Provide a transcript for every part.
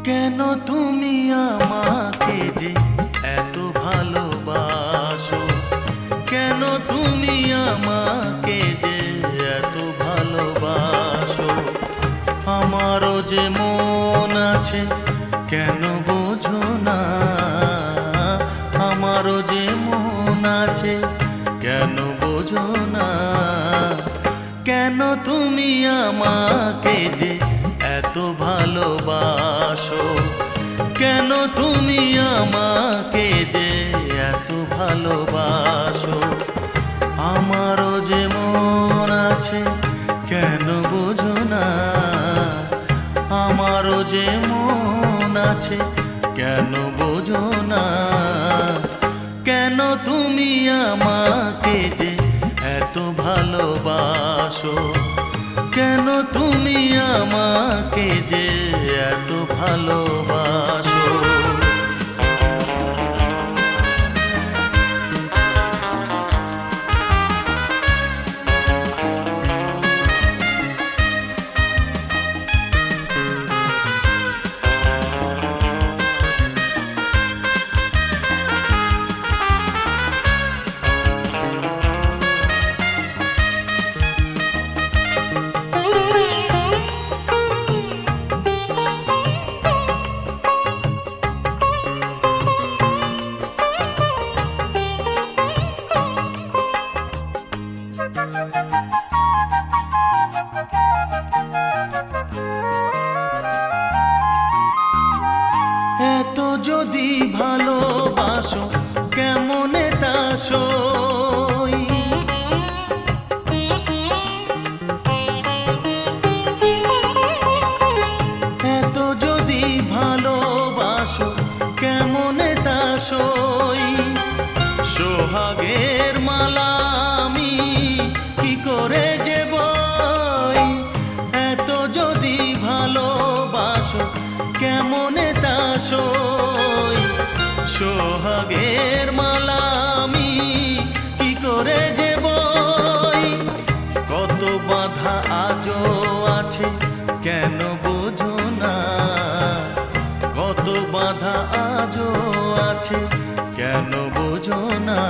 কেন তুমি আমাকে যে এত ভালোবাসো, কেন তুমি আমাকে যে এত ভালোবাসো। আমারও যে মন আছে কেন বোঝো না, আমারও যে মন আছে কেন বোঝো না। কেন তুমি আমাকে যে এত ভালোবাসো, কেন তুমি আমাকে যে এত ভালোবাসো। আমারও যে মন আছে কেন বোঝো না, আমারও যে মন আছে কেন বোঝো না। কেন তুমি আমাকে যে এত ভালোবাসো, কেন তুমি আমাকে যে এত ভালোবাসো। এত যদি ভালোবাসো কেমনে তা সই, এত যদি ভালোবাসো কেমনে তা সই। সোহাগের মালা আমি কি করে যে বই, এত যদি ভালোবাসো কেমনে তা সই। সোহাগের মালা আমি কি করে যে বই। কত বাধা আজও আছে কেন বোঝো না, কত বাধা আজও আছে কেন বোঝো না।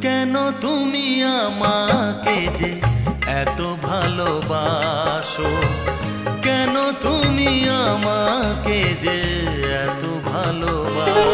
কেন তুমি আমাকে যে এত ভালোবাসো, কেন তুমি আমাকে যে এত ভালোবাসো।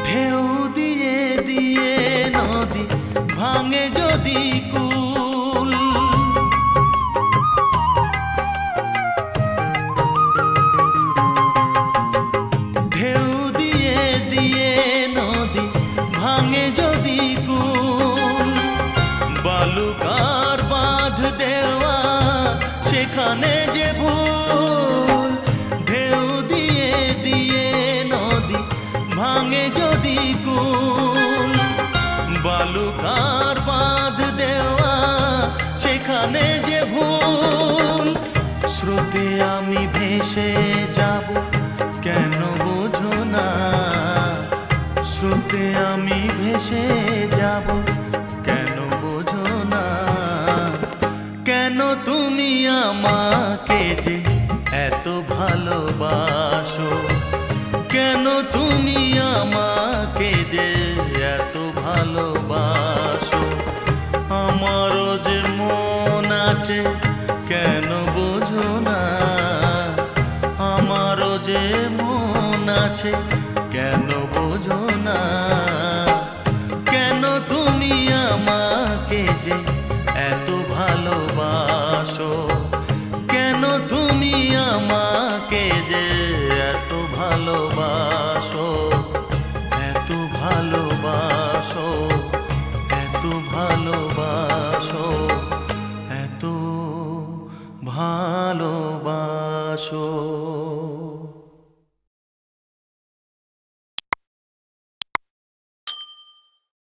ঢেউ দিয়ে দিয়ে নদী ভাঙে যদি কুল, ঢেউ দিয়ে দিয়ে নদী ভাঙে যদি কুল। বালুকার বাঁধ দেওয়া সেখানে যে ভুল। ঢেউ দিয়ে দিয়ে নদী ভাঙে যদি কুল, বালুকার বাঁধ দেওয়া সেখানে যে ভুল। স্রোতে আমি ভেসে যাব কেন বোঝো না, স্রোতে আমি ভেসে যাব কেন বোঝো না। কেন তুমি আমাকে যে এত ভালোবাসো, কেন তুমি আমাকে যে এত ভালোবাসো। আমারও যে মন আছে কেন বোঝো না, আমারও যে মন আছে কেন বোঝো না। কেন তুমি আমাকে যে এত ভালোবাসো, কেন তুমি আমাকে যে এত ভালোবাসো, এত ভালোবাসো, এত ভালোবাসো, এত ভালোবাসো।